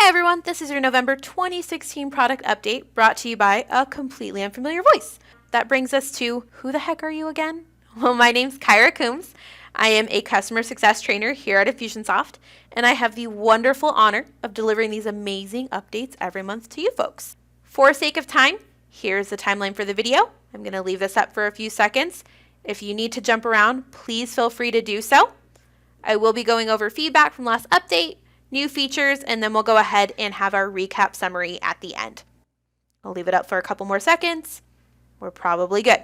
Hi everyone, this is your November 2016 product update brought to you by a completely unfamiliar voice. That brings us to, who the heck are you again? Well, my name's Kyra Coombs. I am a customer success trainer here at Infusionsoft, and I have the wonderful honor of delivering these amazing updates every month to you folks. For sake of time, here's the timeline for the video. I'm going to leave this up for a few seconds. If you need to jump around, please feel free to do so. I will be going over feedback from last update, new features, and then we'll go ahead and have our recap summary at the end. I'll leave it up for a couple more seconds. We're probably good.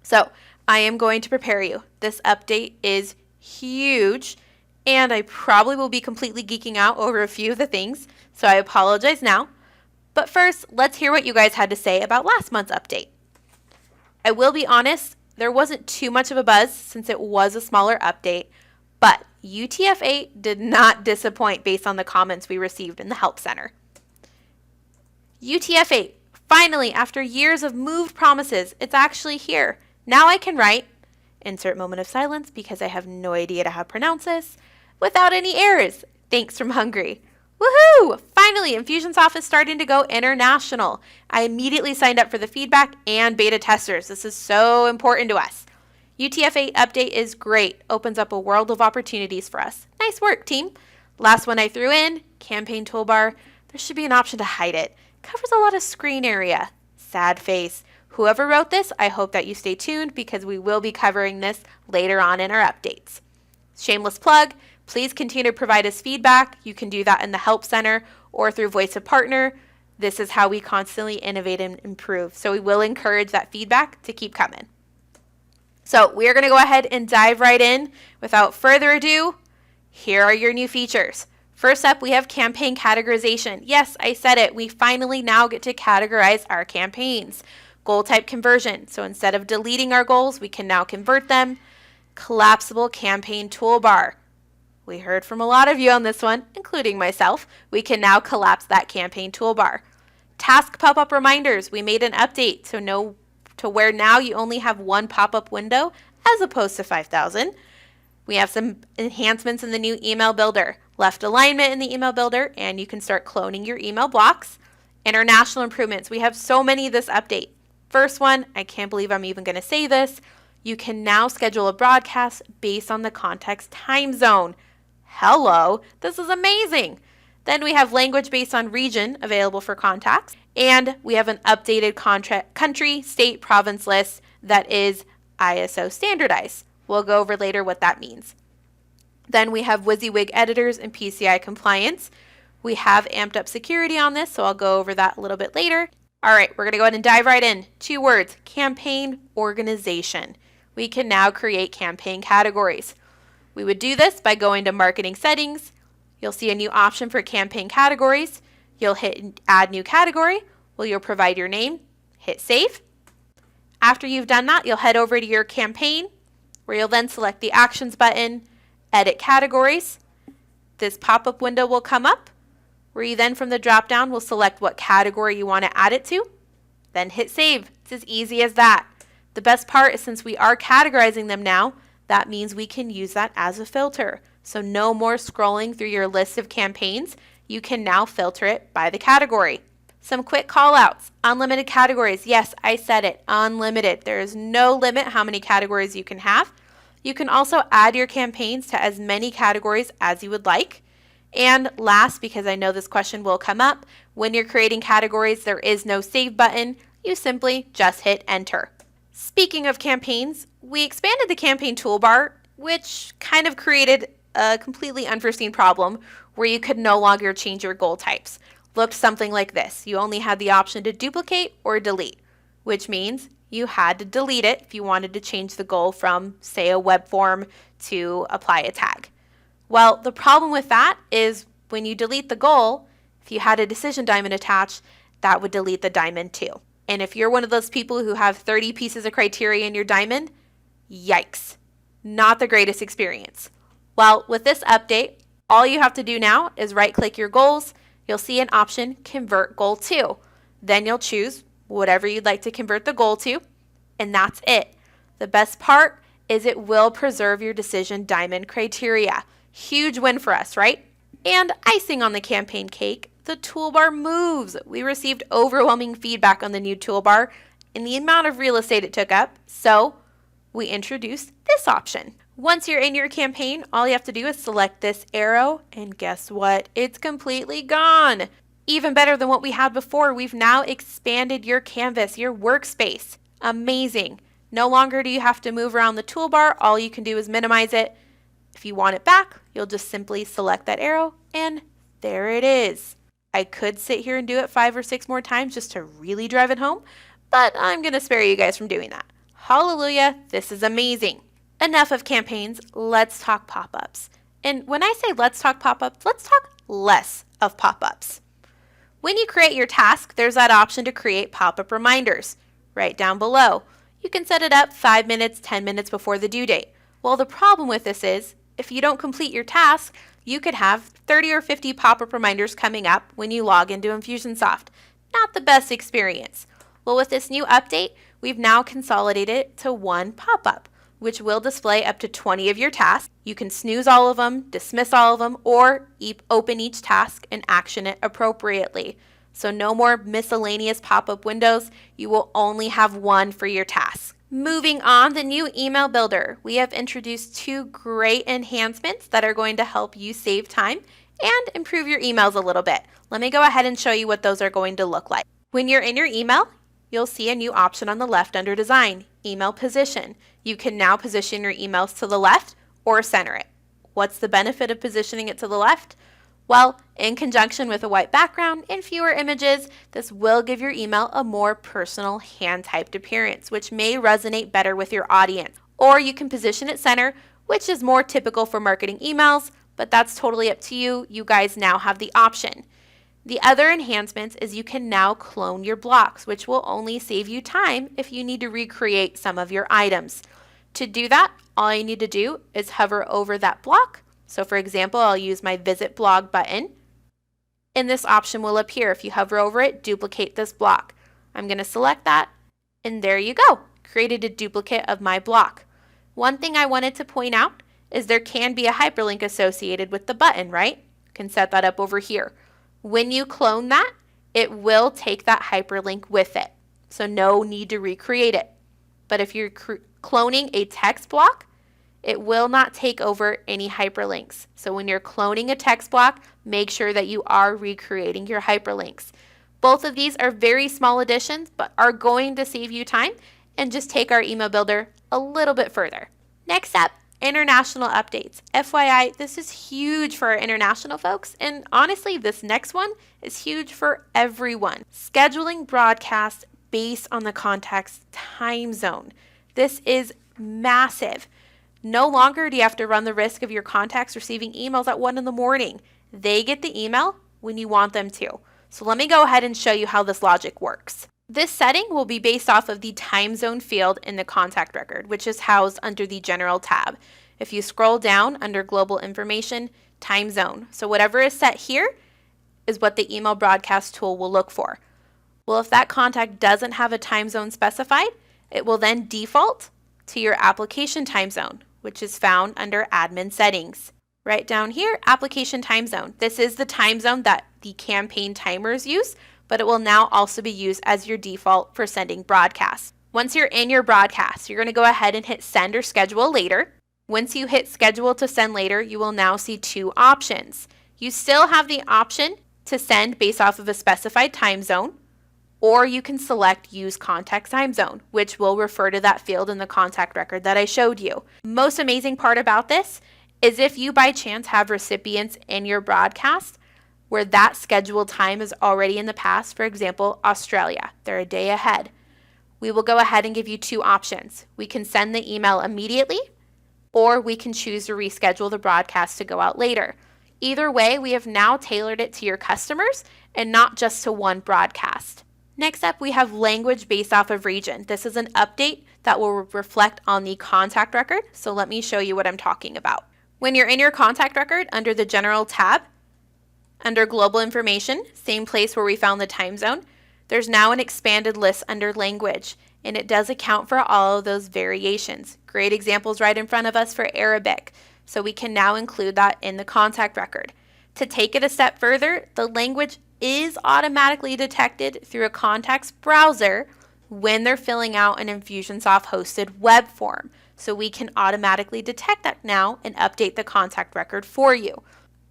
So I am going to prepare you. This update is huge, and I probably will be completely geeking out over a few of the things, so I apologize now. But first, let's hear what you guys had to say about last month's update. I will be honest, there wasn't too much of a buzz since it was a smaller update, but UTF-8 did not disappoint based on the comments we received in the Help Center. UTF-8, finally, after years of moved promises, it's actually here. Now I can write, insert moment of silence because I have no idea how to pronounce this, without any errors. Thanks from Hungary. Woohoo! Finally, Infusionsoft is starting to go international. I immediately signed up for the feedback and beta testers. This is so important to us. UTF-8 update is great. Opens up a world of opportunities for us. Nice work, team. Last one I threw in, campaign toolbar. There should be an option to hide it. Covers a lot of screen area. Sad face. Whoever wrote this, I hope that you stay tuned because we will be covering this later on in our updates. Shameless plug, please continue to provide us feedback. You can do that in the Help Center or through Voice of Partner. This is how we constantly innovate and improve. So we will encourage that feedback to keep coming. So we are going to go ahead and dive right in. Without further ado, here are your new features. First up, we have campaign categorization. Yes, I said it. We finally now get to categorize our campaigns. Goal type conversion. So instead of deleting our goals, we can now convert them. Collapsible campaign toolbar. We heard from a lot of you on this one, including myself. We can now collapse that campaign toolbar. Task pop-up reminders. We made an update to where now you only have one pop-up window as opposed to 5,000. We have some enhancements in the new email builder. Left alignment in the email builder, and you can start cloning your email blocks. International improvements. We have so many this update. First one, I can't believe I'm even going to say this. You can now schedule a broadcast based on the context time zone. Hello, this is amazing. Then we have language based on region available for contacts. And we have an updated country, state, province list that is ISO standardized. We'll go over later what that means. Then we have WYSIWYG editors and PCI compliance. We have amped up security on this, so I'll go over that a little bit later. All right, we're going to go ahead and dive right in. 2 words, campaign organization. We can now create campaign categories. We would do this by going to marketing settings. You'll see a new option for campaign categories. You'll hit add new category. Well, you'll provide your name, hit save. After you've done that, you'll head over to your campaign where you'll then select the actions button, edit categories. This pop-up window will come up where you then from the drop down will select what category you want to add it to. Then hit save. It's as easy as that. The best part is since we are categorizing them now, that means we can use that as a filter. So no more scrolling through your list of campaigns. You can now filter it by the category. Some quick call outs. Unlimited categories. Yes, I said it. Unlimited. There is no limit how many categories you can have. You can also add your campaigns to as many categories as you would like. And last, because I know this question will come up, when you're creating categories, there is no save button. You simply just hit enter. Speaking of campaigns, we expanded the campaign toolbar, which kind of created a completely unforeseen problem where you could no longer change your goal types. Looked something like this. You only had the option to duplicate or delete, which means you had to delete it if you wanted to change the goal from, say, a web form to apply a tag. Well, the problem with that is when you delete the goal, if you had a decision diamond attached, that would delete the diamond too. And if you're one of those people who have 30 pieces of criteria in your diamond, yikes, not the greatest experience. Well, with this update, all you have to do now is right-click your goals. You'll see an option, Convert Goal To. Then you'll choose whatever you'd like to convert the goal to, and that's it. The best part is it will preserve your decision diamond criteria. Huge win for us, right? And icing on the campaign cake, the toolbar moves. We received overwhelming feedback on the new toolbar and the amount of real estate it took up, so we introduced this option. Once you're in your campaign, all you have to do is select this arrow, and guess what? It's completely gone. Even better than what we had before, we've now expanded your canvas, your workspace. Amazing. No longer do you have to move around the toolbar. All you can do is minimize it. If you want it back, you'll just simply select that arrow, and there it is. I could sit here and do it 5 or 6 more times just to really drive it home, but I'm going to spare you guys from doing that. Hallelujah, this is amazing. Enough of campaigns, let's talk pop-ups. And when I say let's talk pop-ups, let's talk less of pop-ups. When you create your task, there's that option to create pop-up reminders right down below. You can set it up 5 minutes, 10 minutes before the due date. Well, the problem with this is, if you don't complete your task, you could have 30 or 50 pop-up reminders coming up when you log into Infusionsoft. Not the best experience. Well, with this new update, we've now consolidated it to one pop-up, which will display up to 20 of your tasks. You can snooze all of them, dismiss all of them, or open each task and action it appropriately. So no more miscellaneous pop-up windows. You will only have one for your task. Moving on, the new email builder. We have introduced 2 great enhancements that are going to help you save time and improve your emails a little bit. Let me go ahead and show you what those are going to look like. When you're in your email, you'll see a new option on the left under Design, Email Position. You can now position your emails to the left or center it. What's the benefit of positioning it to the left? Well, in conjunction with a white background and fewer images, this will give your email a more personal hand-typed appearance, which may resonate better with your audience. Or you can position it center, which is more typical for marketing emails, but that's totally up to you. You guys now have the option. The other enhancements is you can now clone your blocks, which will only save you time if you need to recreate some of your items. To do that, all you need to do is hover over that block. So for example, I'll use my Visit Blog button, and this option will appear. If you hover over it, duplicate this block. I'm going to select that, and there you go. Created a duplicate of my block. One thing I wanted to point out is there can be a hyperlink associated with the button, right? You can set that up over here. When you clone that, it will take that hyperlink with it. So no need to recreate it. But if you're cloning a text block, it will not take over any hyperlinks. So when you're cloning a text block, make sure that you are recreating your hyperlinks. Both of these are very small additions, but are going to save you time and just take our email builder a little bit further. Next up, international updates. FYI, this is huge for our international folks, and honestly, this next one is huge for everyone. Scheduling broadcasts based on the contact's time zone. This is massive. No longer do you have to run the risk of your contacts receiving emails at 1 in the morning. They get the email when you want them to. So let me go ahead and show you how this logic works. This setting will be based off of the time zone field in the contact record, which is housed under the General tab. If you scroll down under Global Information, Time Zone. So whatever is set here is what the email broadcast tool will look for. Well, if that contact doesn't have a time zone specified, it will then default to your application time zone, which is found under Admin Settings. Right down here, Application Time Zone. This is the time zone that the campaign timers use, but it will now also be used as your default for sending broadcasts. Once you're in your broadcast, you're going to go ahead and hit Send or Schedule Later. Once you hit Schedule to Send Later, you will now see 2 options. You still have the option to send based off of a specified time zone, or you can select Use Contact Time Zone, which will refer to that field in the contact record that I showed you. Most amazing part about this is if you by chance have recipients in your broadcast where that scheduled time is already in the past, for example, Australia, they're a day ahead, we will go ahead and give you 2 options. We can send the email immediately, or we can choose to reschedule the broadcast to go out later. Either way, we have now tailored it to your customers and not just to one broadcast. Next up, we have language based off of region. This is an update that will reflect on the contact record, so let me show you what I'm talking about. When you're in your contact record under the General tab, under Global Information, same place where we found the time zone, there's now an expanded list under Language, and it does account for all of those variations. Great examples right in front of us for Arabic, so we can now include that in the contact record. To take it a step further, the language is automatically detected through a context browser when they're filling out an Infusionsoft hosted web form. So we can automatically detect that now and update the contact record for you.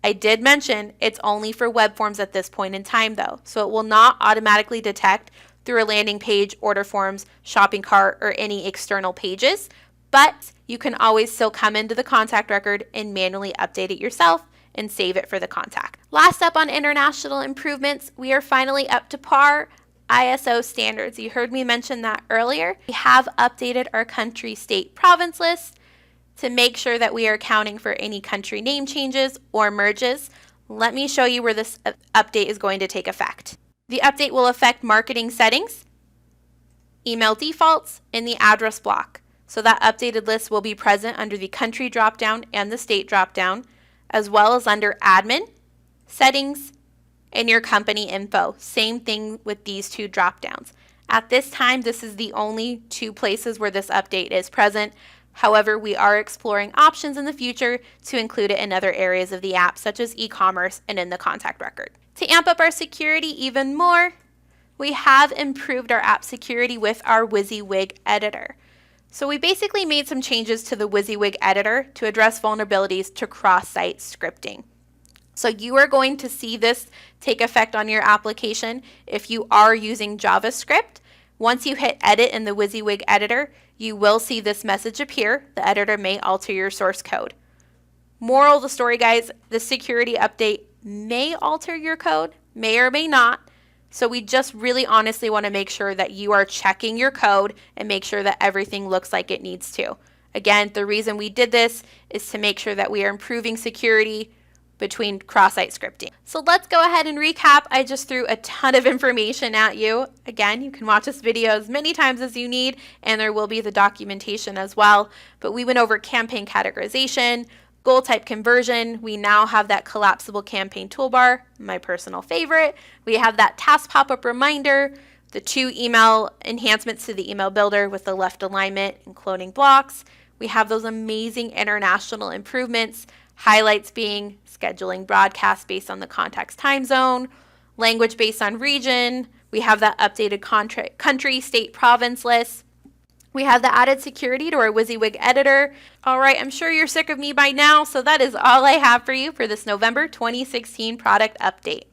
I did mention it's only for web forms at this point in time though, so it will not automatically detect through a landing page, order forms, shopping cart, or any external pages, but you can always still come into the contact record and manually update it yourself and save it for the contact. Last up on international improvements, we are finally up to par ISO standards. You heard me mention that earlier. We have updated our country, state, province list to make sure that we are accounting for any country name changes or merges. Let me show you where this update is going to take effect. The update will affect marketing settings, email defaults, and the address block. So that updated list will be present under the country dropdown and the state dropdown, as well as under admin, settings, and your company info. Same thing with these two dropdowns. At this time, this is the only two places where this update is present. However, we are exploring options in the future to include it in other areas of the app, such as e-commerce and in the contact record. To amp up our security even more, we have improved our app security with our WYSIWYG editor. So we basically made some changes to the WYSIWYG editor to address vulnerabilities to cross-site scripting. So you are going to see this take effect on your application if you are using JavaScript. Once you hit edit in the WYSIWYG editor, you will see this message appear. The editor may alter your source code. Moral of the story, guys, the security update may alter your code, may or may not. So we just really honestly want to make sure that you are checking your code and make sure that everything looks like it needs to. Again, the reason we did this is to make sure that we are improving security between cross-site scripting. So let's go ahead and recap. I just threw a ton of information at you. Again, you can watch this video as many times as you need, and there will be the documentation as well. But we went over campaign categorization, goal type conversion. We now have that collapsible campaign toolbar, my personal favorite. We have that task pop-up reminder, the 2 email enhancements to the email builder with the left alignment and cloning blocks. We have those amazing international improvements, highlights being scheduling broadcasts based on the contact's time zone, language based on region. We have that updated country, state, province list. We have the added security to our WYSIWYG editor. All right, I'm sure you're sick of me by now, so that is all I have for you for this November 2016 product update.